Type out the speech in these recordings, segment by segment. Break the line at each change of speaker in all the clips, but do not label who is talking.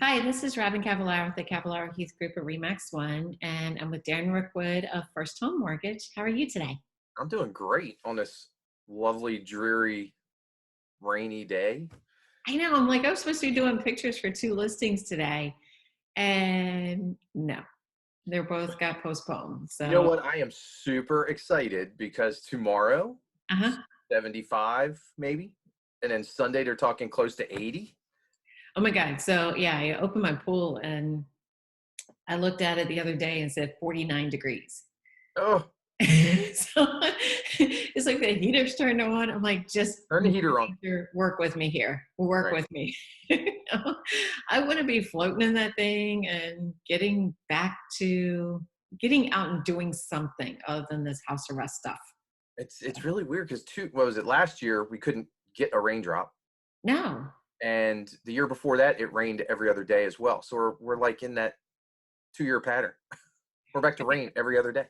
Hi, this is Robin Cavallaro with the Cavallaro Heath Group of Remax One, and I'm with Darren Rickwood of First Home Mortgage. How are you today?
I'm doing great on this lovely, dreary, rainy day.
I know, I was supposed to be doing pictures for two listings today, and no, they're both got postponed.
You know
So,
what? I am super excited because tomorrow,
uh-huh.
75 maybe, and then Sunday they're talking close to 80.
Oh my God. So, yeah, I opened my pool and I looked at it the other day and said 49 degrees.
Oh,
So it's like the heater's turned on. I'm like, just
turn the
Mother
heater on.
Nature, work with me here. Work
Right.
with me. I want to be floating in that thing and getting back to getting out and doing something other than this house arrest stuff.
It's really weird because what was it? Last year we couldn't get a raindrop,
No.
and the year before that it rained every other day as well. So we're like in that 2-year pattern. We're back to rain every other day.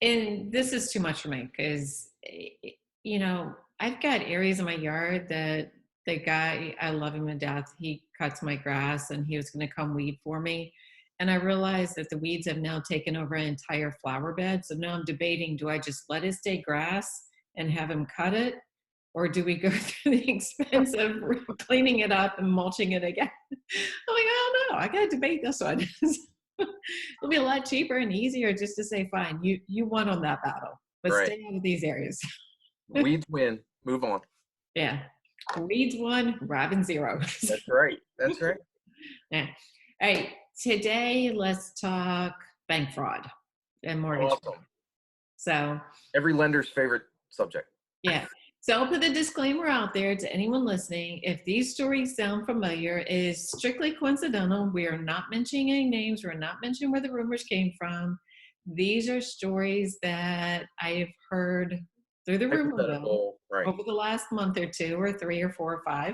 And this is too much for me because, I've got areas in my yard that the guy, I love him to death. He cuts my grass and he was going to come weed for me. And I realized that the weeds have now taken over an entire flower bed. So now I'm debating, do I just let it stay grass and have him cut it? Or do we go through the expense of cleaning it up and mulching it again? I'm like, I don't know. I got to debate this one. It'll be a lot cheaper and easier just to say, fine, you won on that battle, but
Right.
stay out of these areas.
Weeds win. Move on.
Yeah. Weeds one, Robin zero.
That's right. That's right.
Yeah. All right. Today, let's talk bank fraud and mortgage fraud.
Awesome.
So,
Every lender's favorite subject.
yeah. So I'll put the disclaimer out there to anyone listening. If these stories sound familiar, it is strictly coincidental. We are not mentioning any names. We're not mentioning where the rumors came from. These are stories that I have heard through the rumor mill
Hypothetical, right.
over the last month or two or three or four or five.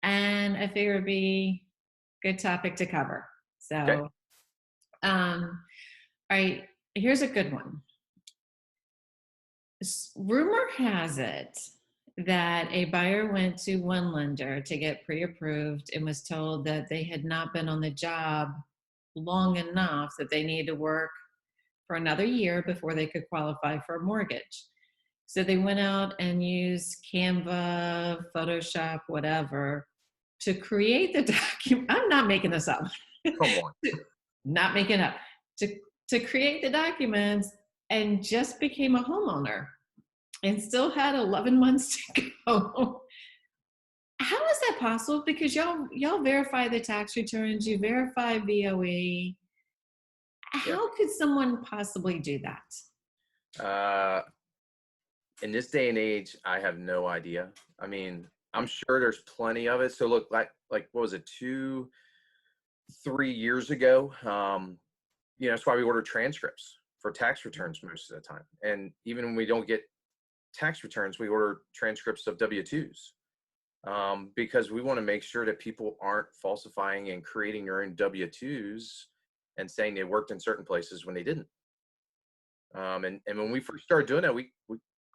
And I figure it'd be a good topic to cover.
Okay.
So, all right, here's a good one. Rumor has it that a buyer went to one lender to get pre-approved and was told that they had not been on the job long enough, that they needed to work for another year before they could qualify for a mortgage. So they went out and used Canva, Photoshop, whatever, to create the document. I'm not making this up.
Come on.
Not making up. To create the documents, and just became a homeowner and still had 11 months to go. How is that possible? Because y'all verify the tax returns, you verify VOE.
Yeah.
How could someone possibly do that?
In this day and age, I have no idea. I mean, I'm sure there's plenty of it. So look, like what was it, 3 years ago? That's why we order transcripts for tax returns most of the time. And even when we don't get tax returns, we order transcripts of W-2s, because we want to make sure that people aren't falsifying and creating their own W-2s and saying they worked in certain places when they didn't. And when we first started doing that, we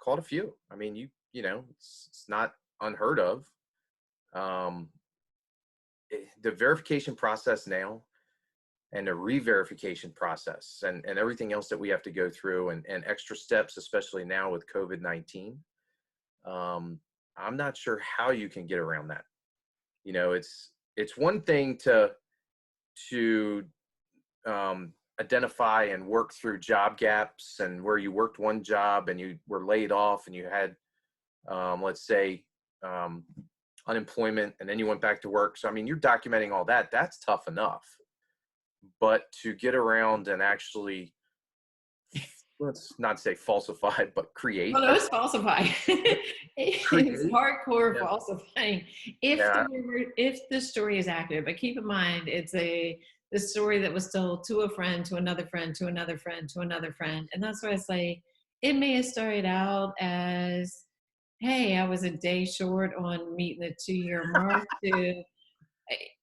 caught a few. I mean, it's not unheard of. The verification process now and the re-verification process and everything else that we have to go through and extra steps, especially now with COVID-19. I'm not sure how you can get around that. It's one thing to identify and work through job gaps and where you worked one job and you were laid off and you had, let's say, unemployment, and then you went back to work. So, I mean, you're documenting all that. That's tough enough. But to get around and actually, let's not say falsified, but create.
Well, it was falsified. It's hardcore
Yeah.
falsifying.
Yeah.
If the story is accurate, but keep in mind, it's the story that was told to a friend, to another friend, to another friend, to another friend. And that's why I say it may have started out as, hey, I was a day short on meeting the 2-year mark to,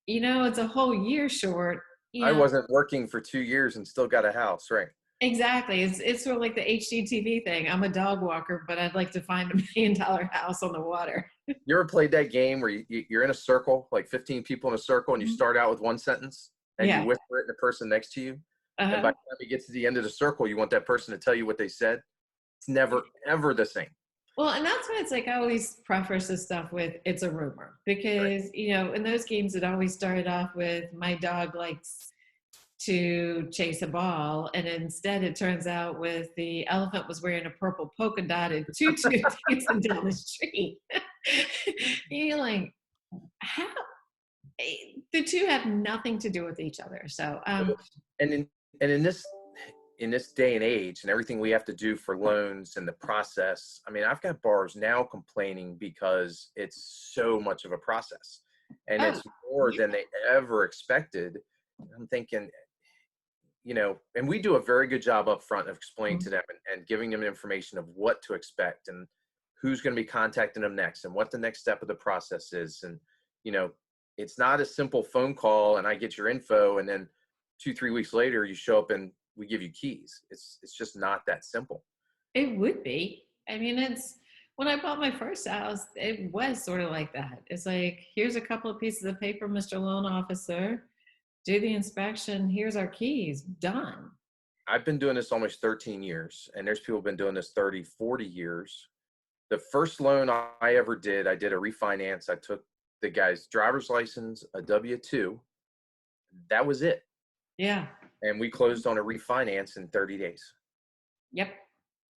it's a whole year short.
I wasn't working for 2 years and still got a house, right?
Exactly. It's sort of like the HGTV thing. I'm a dog walker, but I'd like to find $1 million house on the water.
You ever played that game where you're in a circle, like 15 people in a circle, and you start out with one sentence and you
Yeah.
whisper it in the person next to you, and by
Uh-huh.
the time you get to the end of the circle, you want that person to tell you what they said? It's never, ever the same.
Well, and that's why it's like I always preface this stuff with it's a rumor
Right.
because, in those games, it always started off with my dog likes to chase a ball. And instead, it turns out with the elephant was wearing a purple polka dotted tutu dancing down the street. You're like, how? The two have nothing to do with each other. So,
And in this day and age and everything we have to do for loans and the process, I mean, I've got borrowers now complaining because it's so much of a process and
oh,
it's more
yeah.
than they ever expected. I'm thinking, and we do a very good job up front of explaining to them and giving them information of what to expect and who's going to be contacting them next and what the next step of the process is. And, it's not a simple phone call and I get your info and then 2-3 weeks later you show up and we give you keys. It's just not that simple.
It would be. I mean, it's when I bought my first house, it was sort of like that. It's like, here's a couple of pieces of paper, Mr. Loan Officer. Do the inspection. Here's our keys. Done.
I've been doing this almost 13 years and there's people who've been doing this 30, 40 years. The first loan I ever did, I did a refinance. I took the guy's driver's license, a W-2. That was it.
Yeah.
And we closed on a refinance in 30 days.
Yep.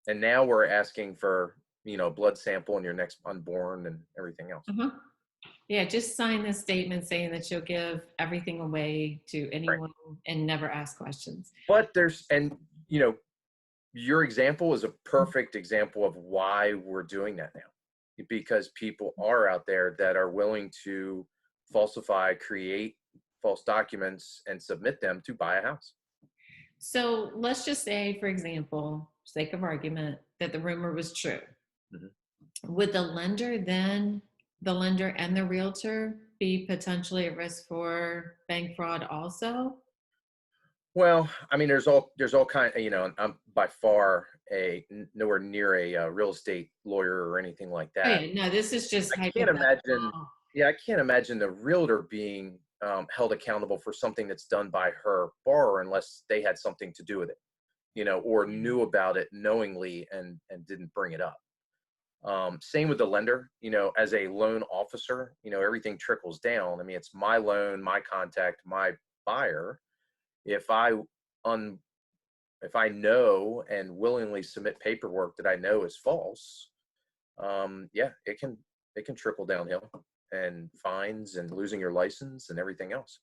And now we're asking for, blood sample and your next unborn and everything else.
Uh-huh. Yeah. Just sign this statement saying that you'll give everything away to
Right.
anyone and never ask questions.
But your example is a perfect example of why we're doing that now, because people are out there that are willing to falsify, create false documents and submit them to buy a house.
So let's just say, for example, sake of argument, that the rumor was true. Would the lender and the realtor be potentially at risk for bank fraud also?
Well, I mean, there's all kind of, I'm by far nowhere near a real estate lawyer or anything like
Oh
that.
yeah, no, this is just
I can't imagine.
hypothetical.
Yeah, I can't imagine the realtor being held accountable for something that's done by her borrower unless they had something to do with it, or knew about it knowingly and didn't bring it up. Same with the lender, as a loan officer, everything trickles down. I mean, it's my loan, my contact, my buyer. If I know and willingly submit paperwork that I know is false, yeah, it can trickle downhill and fines and losing your license and everything else.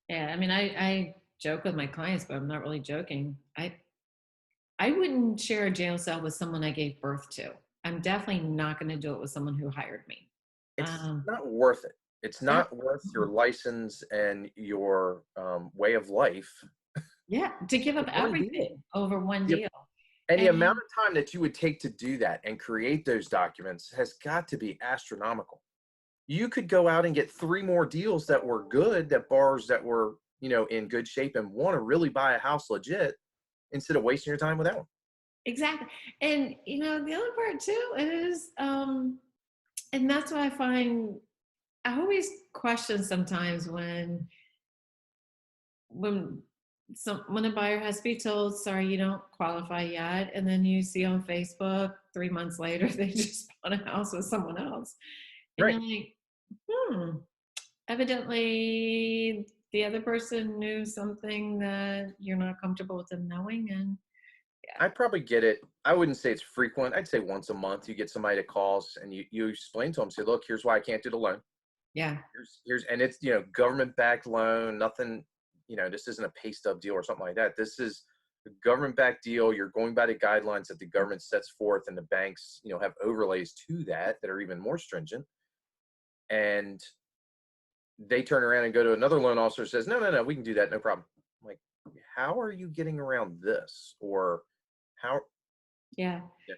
Yeah, I mean, I joke with my clients, but I'm not really joking. I wouldn't share a jail cell with someone I gave birth to. I'm definitely not going to do it with someone who hired me.
It's not worth it. It's
No.
not worth your license and your way of life.
Yeah, to give up
One
everything
deal.
over one
Yep.
deal.
And the
And
amount of time that you would take to do that and create those documents has got to be astronomical. You could go out and get 3 more deals that were good, that borrowers that were, in good shape and want to really buy a house legit instead of wasting your time with that one.
exactly. And the other part too is, and that's why I always question sometimes when when a buyer has to be told, sorry, you don't qualify yet, and then you see on Facebook 3 months later they just bought a house with someone else, and
Right.
you're like, evidently the other person knew something that you're not comfortable with them knowing, and yeah,
I probably get it. I wouldn't say it's frequent. I'd say once a month you get somebody that calls and you explain to them, say, look, here's why I can't do the loan.
yeah,
And it's, government backed loan, nothing, this isn't a pay stub deal or something like that. This is a government backed deal. You're going by the guidelines that the government sets forth and the banks, have overlays to that are even more stringent. And they turn around and go to another loan officer and says, no, we can do that. No problem. I'm like, how are you getting around this? Or how,
yeah.
yeah.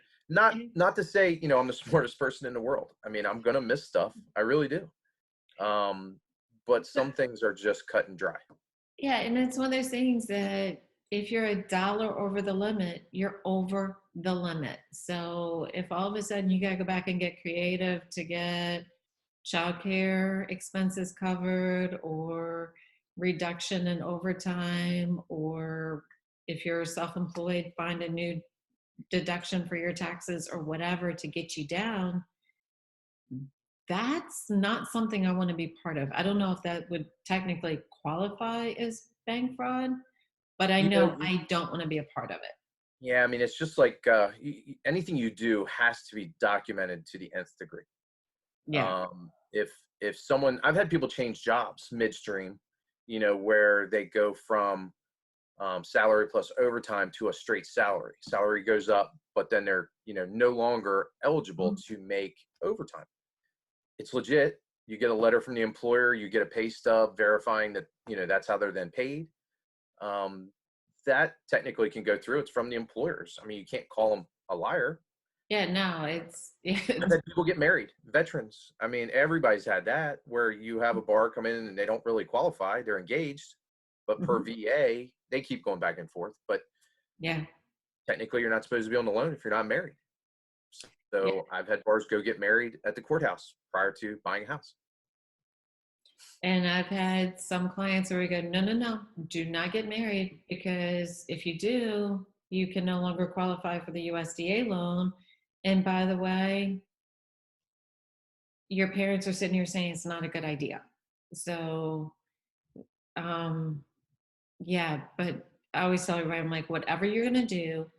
Not to say, I'm the smartest person in the world. I mean, I'm going to miss stuff. I really do. But some things are just cut and dry.
Yeah, and it's one of those things that if you're a dollar over the limit, you're over the limit. So if all of a sudden you got to go back and get creative to get childcare expenses covered, or reduction in overtime, or if you're self-employed, find a new deduction for your taxes or whatever to get you down, that's not something I want to be part of. I don't know if that would technically qualify as bank fraud, but I
You know,
know I don't want to be a part of it.
yeah, I mean, it's just like anything you do has to be documented to the nth degree.
Yeah.
If someone, I've had people change jobs midstream, where they go from salary plus overtime to a straight salary. Salary goes up, but then they're no longer eligible
Mhm.
to make overtime. It's legit. You get a letter from the employer, you get a pay stub verifying that that's how they're then paid. Um, that technically can go through. It's from the employers. I mean, you can't call them a liar.
Yeah, no, it's,
I've had people get married, veterans. I mean, everybody's had that where you have a bar come in and they don't really qualify. They're engaged, but per
Mhm.
VA, they keep going back and forth. But
Yeah.
technically, you're not supposed to be on the loan if you're not married.
Yeah.
So I've had bars go get married at the courthouse prior to buying a house.
And I've had some clients where we go, no, no, no, do not get married, because if you do, you can no longer qualify for the USDA loan. And by the way, your parents are sitting here saying it's not a good idea. So, um, yeah, but I always tell everybody, I'm like, whatever you're going to do,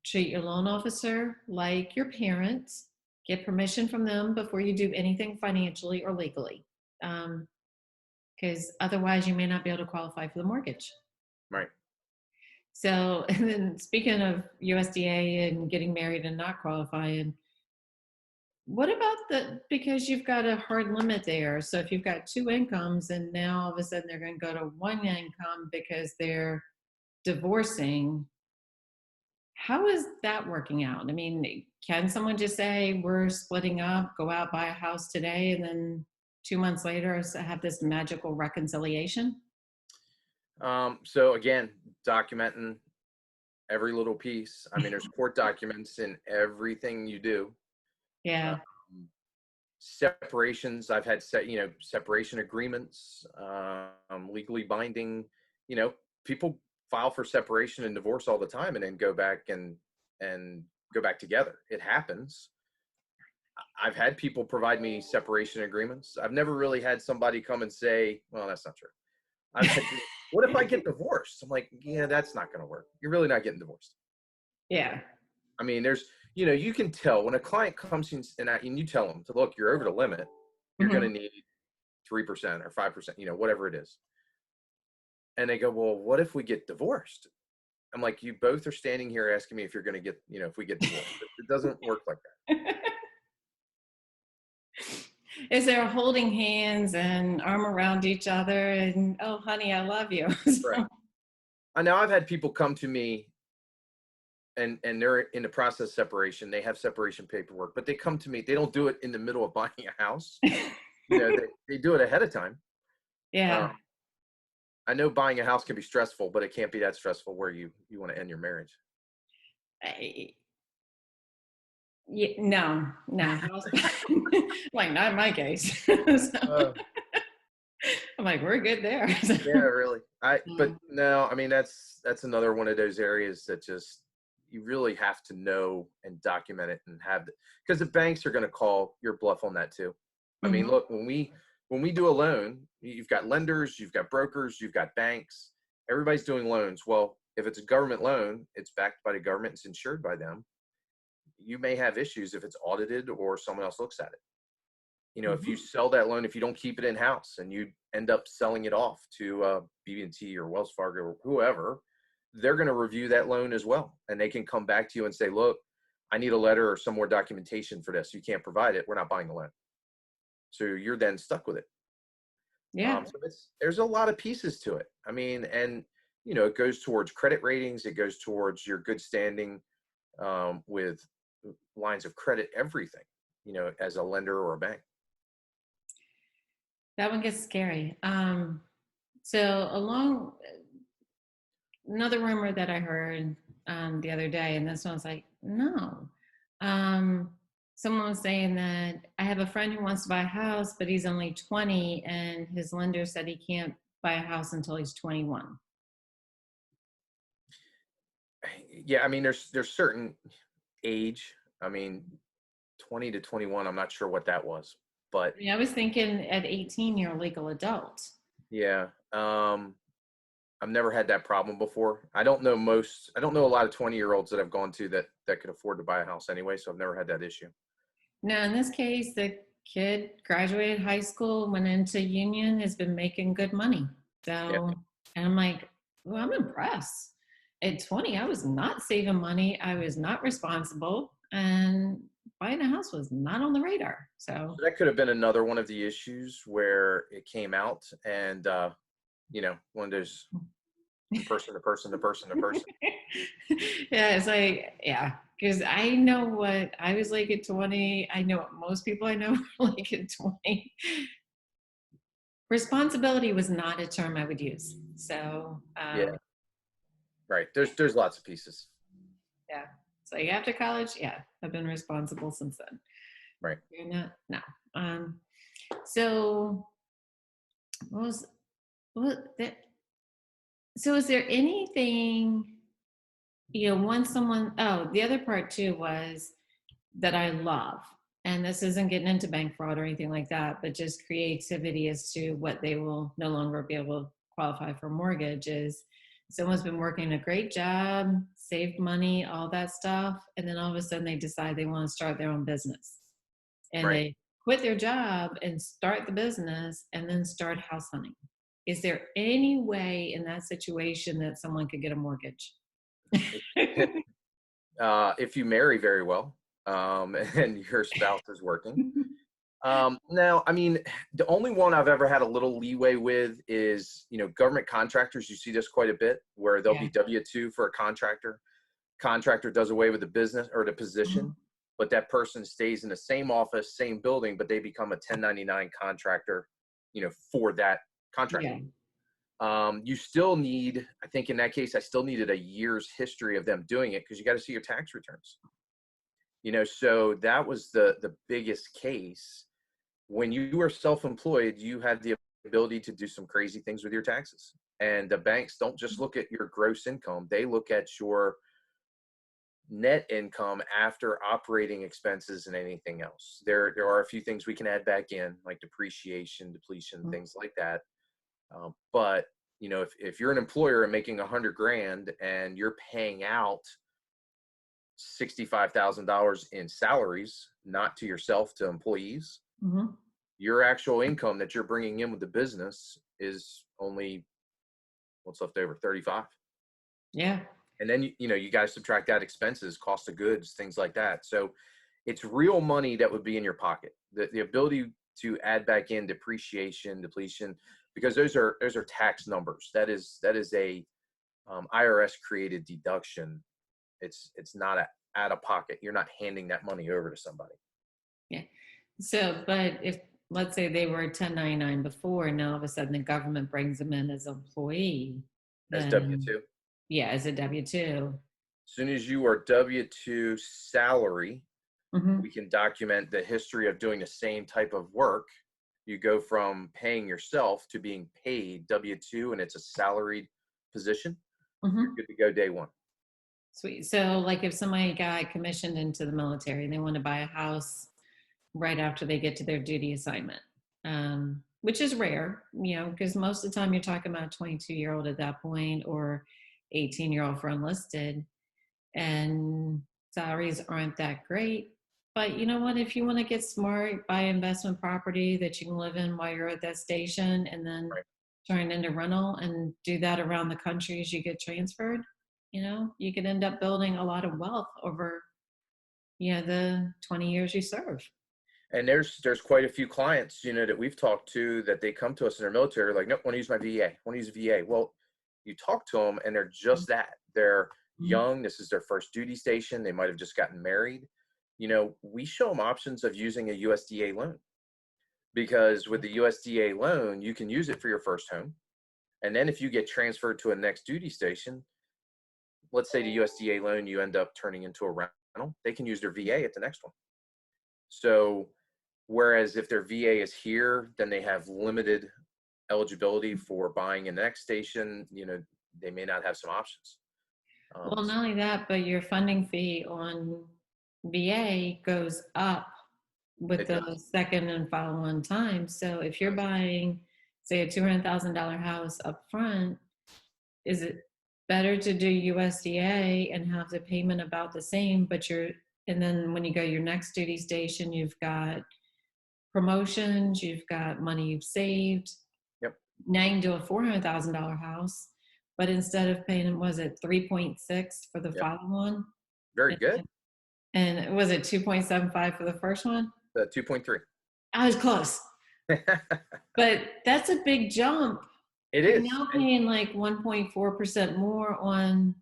treat your loan officer like your parents, get permission from them before you do anything financially or legally. Because otherwise you may not be able to qualify for the mortgage.
Right.
So, and then speaking of USDA and getting married and not qualifying, what about because you've got a hard limit there. So if you've got two incomes and now all of a sudden they're going to go to one income because they're divorcing, how is that working out? I mean, can someone just say, we're splitting up, go out, buy a house today, and then 2 months later have this magical reconciliation?
So again, documenting every little piece. I mean, there's court documents in everything you do.
Yeah.
Um, Separations, I've had separation agreements, legally binding. You know, people file for separation and divorce all the time, and then go back and go back together. It happens. I've had people provide me separation agreements. I've never really had somebody come and say, "Well, that's not true." I've had, what if I get divorced? I'm like, yeah, that's not going to work. You're really not getting divorced.
Yeah.
I mean, you can tell when a client comes in and you tell them to look, you're over the limit. You're going
Mhm.
to need 3% or 5%, whatever it is. And they go, well, what if we get divorced? I'm like, you both are standing here asking me if you're going to get, if we get divorced. It doesn't work like that.
Is there holding hands and arm around each other and, oh, honey, I love you?
Right.
So,
I know I've had people come to me and they're in the process of separation. They have separation paperwork, but they come to me. They don't do it in the middle of buying a house. They do it ahead of time.
yeah.
Um, I know buying a house can be stressful, but it can't be that stressful where you want to end your marriage.
I, yeah, no, no. Like, not in my case. So,
Uh,
I'm like, we're good there.
yeah, really. But
Um,
no, I mean that's another one of those areas that just you really have to know and document it and have because the banks are going to call your bluff on that too. I mean,
mhm,
look, when we do a loan, you've got lenders, you've got brokers, you've got banks. Everybody's doing loans. Well, if it's a government loan, it's backed by the government, it's insured by them. You may have issues if it's audited or someone else looks at it. If you
mhm,
sell that loan, if you don't keep it in house and you end up selling it off to BB&T or Wells Fargo or whoever, they're going to review that loan as well. And they can come back to you and say, look, I need a letter or some more documentation for this. You can't provide it. We're not buying the loan. So you're then stuck with it.
yeah.
So there's a lot of pieces to it. I mean, and, it goes towards credit ratings. It goes towards your good standing with lines of credit, everything, as a lender or a bank.
That one gets scary. So along another rumor that I heard the other day, and this one was like, no. Um, Someone was saying that I have a friend who wants to buy a house, but he's only 20, and his lender said he can't buy a house until he's 21.
Yeah, I mean, there's certain age. I mean, 20 to 21. I'm not sure what that was, but
I was thinking at 18, you're a legal adult.
yeah. I've never had that problem before. I don't know most. I don't know a lot of 20-year-olds that I've gone to that could afford to buy a house anyway. So I've never had that issue.
Now, in this case, the kid graduated high school, went into union, has been making good money.
Yeah,
So, and I'm like, well, I'm impressed. At 20, I was not saving money. I was not responsible, and buying a house was not on the radar. So,
so that could have been another one of the issues where it came out, and one of those from person to person to person to person.
yeah, it's like, yeah, because I know what I was like at 20. I know what most people I know are like at 20. Responsibility was not a term I would use. So,
Yeah, right. There's lots of pieces.
yeah. So after college, yeah, I've been responsible since then.
Right.
You're not, no. So what was what that? So is there anything, once someone? Oh, the other part too was that I love, and this isn't getting into bank fraud or anything like that, but just creativity as to what they will no longer be able to qualify for mortgage is someone's been working a great job, saved money, all that stuff, and then all of a sudden they decide they want to start their own business. And
Right.
they quit their job and start the business and then start house hunting. Is there any way in that situation that someone could get a mortgage?
If you marry very well, and your spouse is working. Now, I mean, the only one I've ever had a little leeway with is, government contractors. You see this quite a bit where they'll
Yeah.
be W-2 for a contractor. Contractor does away with the business or the
Mhm.
position, but that person stays in the same office, same building, but they become a 1099 contractor, for that contractor.
Yeah.
You still need, I think in that case, I still needed a year's history of them doing it because you got to see your tax returns. So that was the biggest case. When you are self-employed, you have the ability to do some crazy things with your taxes. And the banks don't just look at your gross income, they look at your net income after operating expenses and anything else. There are a few things we can add back in, like depreciation, depletion, things like that. But if you're an employer and making 100 grand and you're paying out $65,000 in salaries, not to yourself, to employees,
Mhm.
your actual income that you're bringing in with the business is only what's left over, 35.
Yeah.
And then you guys subtract that expenses, cost of goods, things like that. So it's real money that would be in your pocket. The ability to add back in depreciation, depletion, because those are tax numbers. That is a IRS created deduction. It's not out of pocket. You're not handing that money over to somebody.
Yeah. So, but if let's say they were 1099 before, and now all of a sudden the government brings them in as an employee,
As
then
W-2.
yeah, as a W 2.
As soon as you are W-2 salary,
Mm-hmm.
we can document the history of doing the same type of work. You go from paying yourself to being paid W-2, and it's a salaried position. You're
Mm-hmm.
good to go day one.
Sweet. So, like if somebody got commissioned into the military and they want to buy a house right after they get to their duty assignment, which is rare, because most of the time you're talking about a 22-year-old at that point or 18-year-old for enlisted, and salaries aren't that great. But you know what? If you want to get smart, buy investment property that you can live in while you're at that station and then
Right.
turn into rental and do that around the country as you get transferred, you could end up building a lot of wealth over, the 20 years you serve.
And there's quite a few clients, that we've talked to that they come to us in their military, like, nope, want to use my VA, want to use a VA. Well, you talk to them and they're just that. They're
Mhm.
young. This is their first duty station. They might have just gotten married. We show them options of using a USDA loan, because with the USDA loan, you can use it for your first home. And then if you get transferred to a next duty station, let's say the USDA loan you end up turning into a rental, they can use their VA at the next one. So whereas if their VA is here, then they have limited eligibility for buying in the next station. They may not have some options.
Well, not only that, but your funding fee on VA goes up with
It
the
does.
second and follow-on time. So if you're buying, say, a $200,000 house up front, is it better to do USDA and have the payment about the same, and then when you go to your next duty station, you've got promotions, you've got money you've saved.
Yep.
Now you can do a $400,000 house, but instead of paying, was it 3.6 for the
Yep.
follow-on?
Very good.
And was it 2.75 for the first one?
2.3.
I was close. But that's a big jump.
It
You're
is.
now paying like 1.4% more on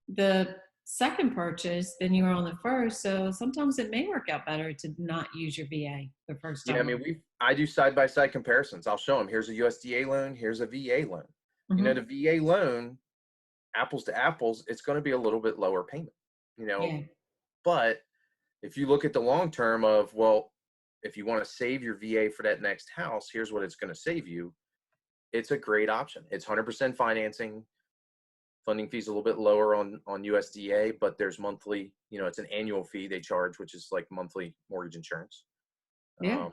the second purchase than you were on the first. So sometimes it may work out better to not use your VA the first
Yeah, I
time.
mean, I do side-by-side comparisons. I'll show them. Here's a USDA loan. Here's a VA loan.
Mm-hmm.
The VA loan, apples to apples, it's going to be a little bit lower payment.
Yeah.
But if you look at the long term of, well, if you want to save your VA for that next house, here's what it's going to save you. It's a great option. It's 100% financing. Funding fees a little bit lower on USDA, but there's monthly, it's an annual fee they charge, which is like monthly mortgage insurance.
Yeah.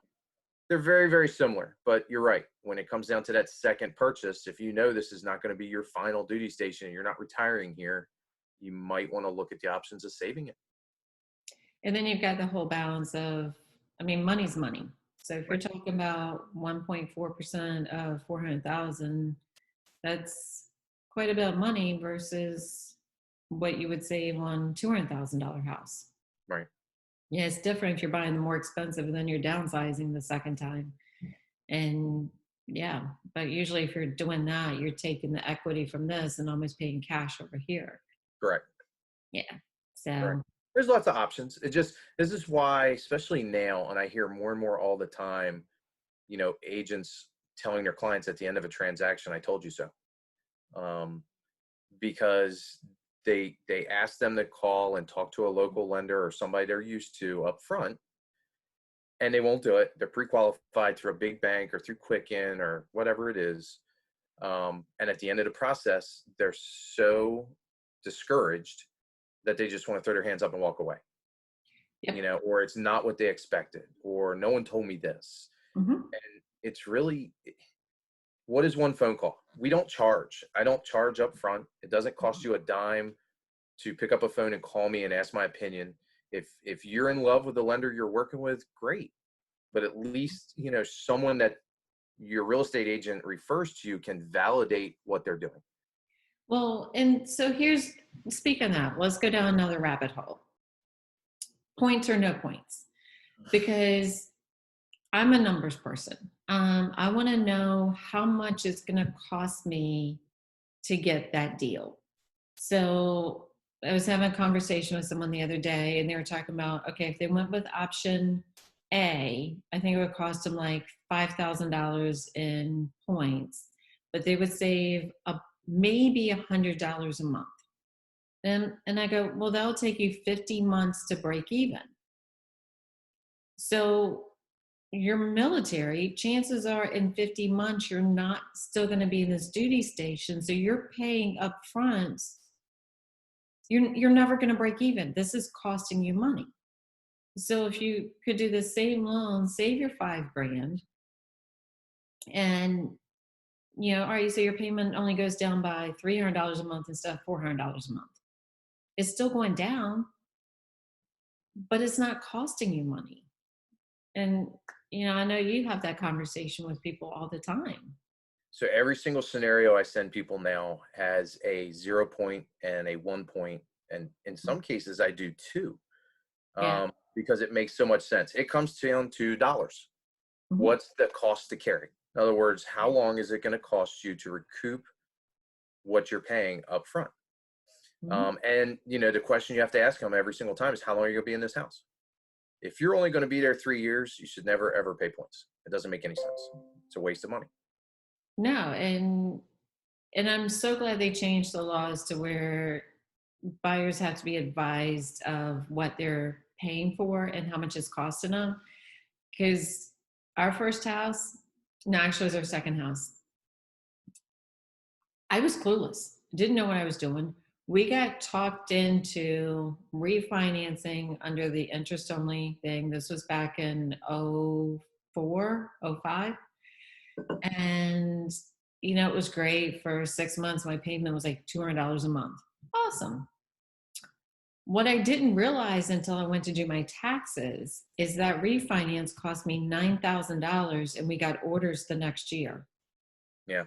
They're very, very similar, but you're right. When it comes down to that second purchase, if this is not going to be your final duty station and you're not retiring here, you might want to look at the options of saving it.
And then you've got the whole balance of, money's money. So if you're
Right.
talking about 1.4% of 400,000, that's quite a bit of money versus what you would save on $200,000 house.
Right.
Yeah, it's different if you're buying the more expensive and then you're downsizing the second time. And yeah, but usually if you're doing that, you're taking the equity from this and almost paying cash over here.
Correct.
Yeah.
Correct.
So
There's lots of options. This is why, especially now, and I hear more and more all the time, agents telling their clients at the end of a transaction, I told you so. Because they ask them to call and talk to a local lender or somebody they're used to up front, and they won't do it. They're pre-qualified through a big bank or through Quicken or whatever it is. And at the end of the process, they're so discouraged that they just want to throw their hands up and walk away.
yep.
Or it's not what they expected, or no one told me this.
Mm-hmm.
And it's really, what is one phone call? We don't charge. I don't charge up front. It doesn't cost you a dime to pick up a phone and call me and ask my opinion. If you're in love with the lender you're working with, great. But at least, someone that your real estate agent refers to you can validate what they're doing.
Well, and so speaking of that, let's go down another rabbit hole. Points or no points, because I'm a numbers person. I want to know how much it's going to cost me to get that deal. So I was having a conversation with someone the other day, and they were talking about, okay, if they went with option A, I think it would cost them like $5,000 in points, but they would save maybe $100 a month. And I go, well, that'll take you 50 months to break even. So your military, chances are in 50 months, you're not still going to be in this duty station. So you're paying up front. You're never going to break even. This is costing you money. So if you could do the same loan, save your $5,000, and all right, so your payment only goes down by $300 a month instead of $400 a month. It's still going down, but it's not costing you money. And I know you have that conversation with people all the time.
So every single scenario I send people now has a 0 point and a 1 point, and in some cases I do 2,
Yeah.
because it makes so much sense. It comes down to dollars.
Mm-hmm.
What's the cost to carry? In other words, how long is it going to cost you to recoup what you're paying up front?
Mm-hmm.
And the question you have to ask them every single time is, how long are you going to be in this house? If you're only going to be there 3 years, you should never ever pay points. It doesn't make any sense. It's a waste of money.
No, and And I'm so glad they changed the laws to where buyers have to be advised of what they're paying for and how much it's costing them. Because our first house, no, actually, it was our second house. I was clueless, didn't know what I was doing. We got talked into refinancing under the interest only thing. This was back in '04, '05. And, it was great for 6 months. My payment was like $200 a month. Awesome. What I didn't realize until I went to do my taxes is that refinance cost me $9,000 and we got orders the next year.
Yeah.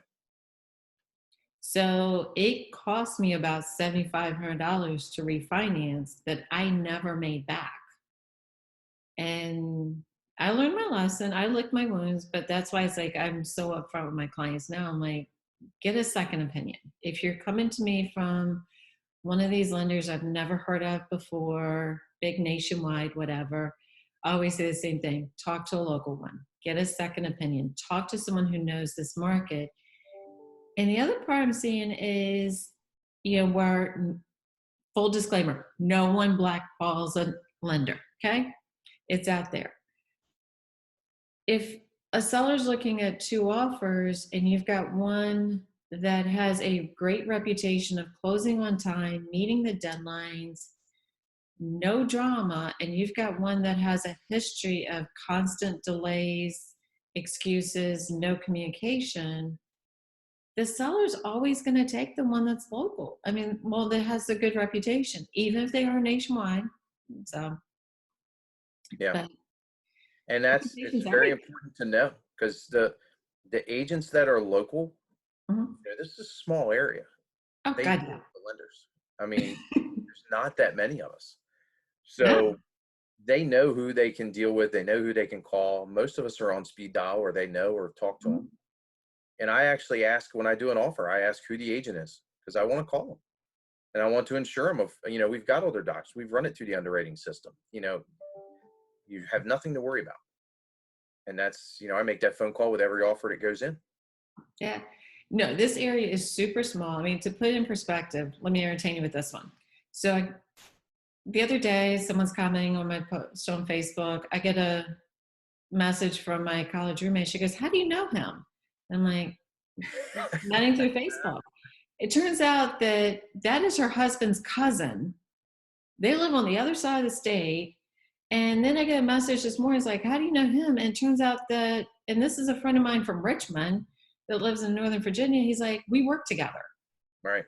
So it cost me about $7,500 to refinance that I never made back. And I learned my lesson. I licked my wounds, but that's why it's like I'm so upfront with my clients now. I'm like, get a second opinion. If you're coming to me from one of these lenders I've never heard of before, big nationwide, whatever, I always say the same thing. Talk to a local one. Get a second opinion. Talk to someone who knows this market. And the other part I'm seeing is, where full disclaimer, no one blackballs a lender. Okay. It's out there. If a seller's looking at two offers and you've got one that has a great reputation of closing on time, meeting the deadlines, no drama, and you've got one that has a history of constant delays, excuses, no communication, the seller's always going to take the one that's local. I mean, well, that has a good reputation, even if they are nationwide. So,
Yeah.
but
And it's very important to know, because the agents that are local, this is a small area.
Oh,
They
God,
deal
yeah.
with the lenders. I mean, there's not that many of us. So
No.
they know who they can deal with. They know who they can call. Most of us are on speed dial, or they know or talk to them. And I actually ask, when I do an offer, I ask who the agent is, because I want to call them. And I want to ensure them of, we've got all their docs. We've run it through the underwriting system. You have nothing to worry about. And that's, I make that phone call with every offer that goes in.
Yeah. No, this area is super small. I mean, to put it in perspective, let me entertain you with this one. So the other day, someone's commenting on my post on Facebook. I get a message from my college roommate. She goes, "How do you know him?" I'm like, "Netting through Facebook." It turns out that is her husband's cousin. They live on the other side of the state. And then I get a message this morning. It's like, "How do you know him?" And it turns out that, and this is a friend of mine from Richmond that lives in Northern Virginia. He's like, "We work together."
Right.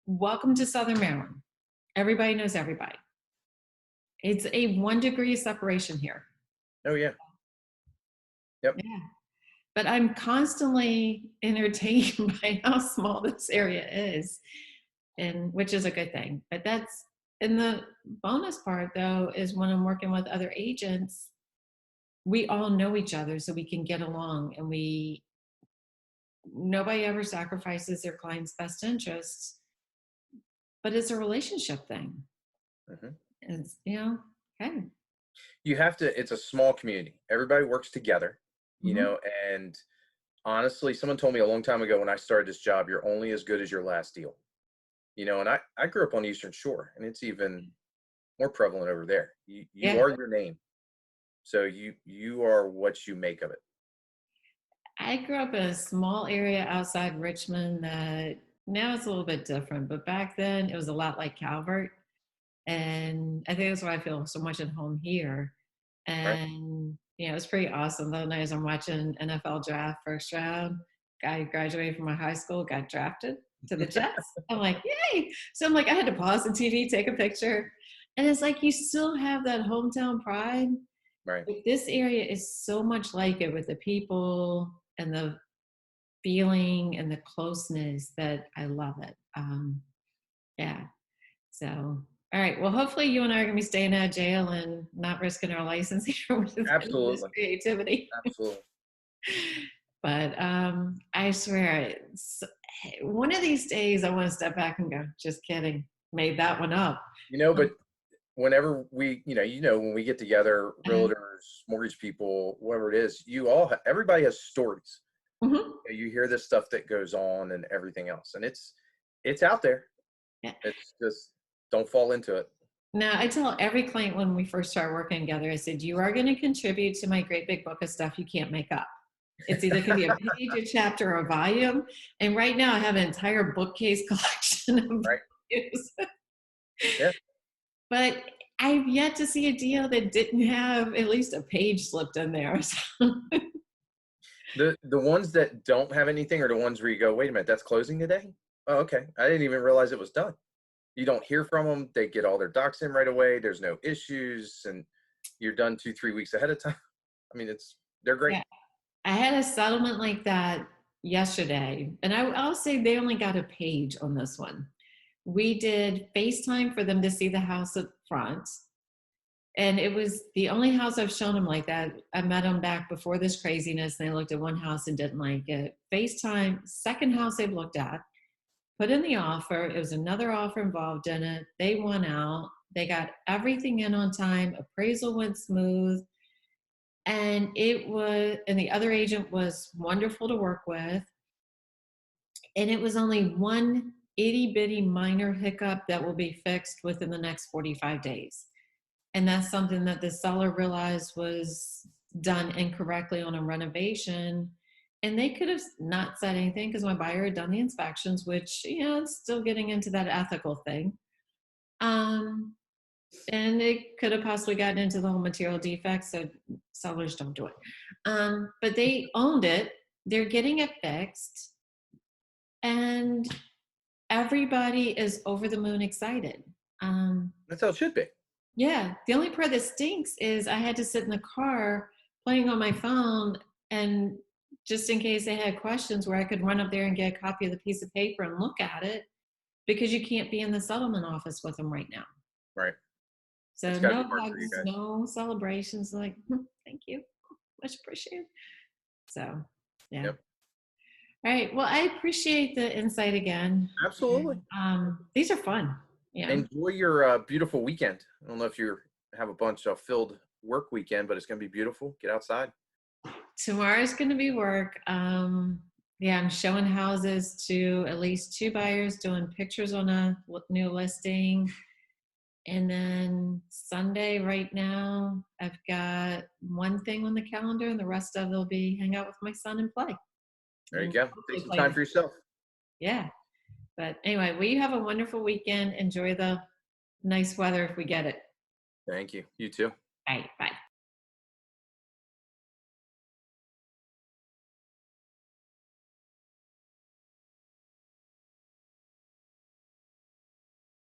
Welcome to Southern Maryland. Everybody knows everybody. It's a 1 degree of separation here.
Oh, yeah. Yep.
Yeah. But I'm constantly entertained by how small this area is, and which is a good thing. But and the bonus part though is when I'm working with other agents, we all know each other so we can get along, and nobody ever sacrifices their client's best interests, but it's a relationship thing. It's, okay.
You have to, it's a small community. Everybody works together, and honestly, someone told me a long time ago when I started this job, you're only as good as your last deal. And I grew up on the Eastern Shore, and it's even more prevalent over there. You are your name. So you are what you make of it.
I grew up in a small area outside Richmond that now it's a little bit different, but back then it was a lot like Calvert. And I think that's why I feel so much at home here. And, it was pretty awesome. The other night as I'm watching NFL draft, first round, guy who graduated from my high school got drafted to the Jets. I'm like, yay. So I'm like, I had to pause the TV, take a picture. And it's like, you still have that hometown pride.
Right.
But this area is so much like it, with the people and the feeling and the closeness, that I love it. Yeah. So, all right. Well, hopefully you and I are going to be staying out of jail and not risking our license here with this creativity.
Absolutely.
But I swear, one of these days I want to step back and go, just kidding. Made that one up.
But whenever we, when we get together, realtors, mortgage people, whoever it is, everybody has stories.
Mhm.
You hear this stuff that goes on and everything else, and it's out there.
Yeah.
It's just don't fall into it.
Now, I tell every client when we first start working together, I said, you are going to contribute to my great big book of stuff you can't make up. It's either going to be a page, a chapter, or a volume. And right now, I have an entire bookcase collection of
Right?
values.
Yeah.
But I've yet to see a deal that didn't have at least a page slipped in there.
The ones that don't have anything are the ones where you go, wait a minute, that's closing today? Oh, okay. I didn't even realize it was done. You don't hear from them. They get all their docs in right away. There's no issues, and you're done 2-3 weeks ahead of time. I mean, they're great.
Yeah, I had a settlement like that yesterday, and I'll say they only got a page on this one. We did FaceTime for them to see the house up front. And it was the only house I've shown them like that. I met them back before this craziness. And they looked at one house and didn't like it. FaceTime, second house they've looked at, put in the offer. It was another offer involved in it. They won out. They got everything in on time. Appraisal went smooth. And the other agent was wonderful to work with. And it was only one itty bitty minor hiccup that will be fixed within the next 45 days. And that's something that the seller realized was done incorrectly on a renovation. And they could have not said anything because my buyer had done the inspections, which, it's still getting into that ethical thing. And it could have possibly gotten into the whole material defects, so sellers don't do it. But they owned it. They're getting it fixed. And everybody is over the moon excited.
That's how it should be.
Yeah, the only part that stinks is I had to sit in the car playing on my phone, and just in case they had questions where I could run up there and get a copy of the piece of paper and look at it, because you can't be in the settlement office with them right now.
Right.
So
It's got to
no
be hard for you
hugs,
guys.
no celebrations. Like, thank you, much appreciated. So, yeah.
Yep.
All right. Well, I appreciate the insight again.
Absolutely.
These are fun. Yeah.
Enjoy your beautiful weekend. I don't know if you have a bunch of filled work weekend, but it's going to be beautiful. Get outside.
Tomorrow's going to be work. Yeah, I'm showing houses to at least 2 buyers, doing pictures on a new listing. And then Sunday right now, I've got one thing on the calendar, and the rest of it will be hang out with my son and play.
There you
And
go.
hopefully
Take some
play
time
with-
for yourself.
Yeah. But anyway, well, you have a wonderful weekend. Enjoy the nice weather if we get it.
Thank you. You too.
All right. Bye.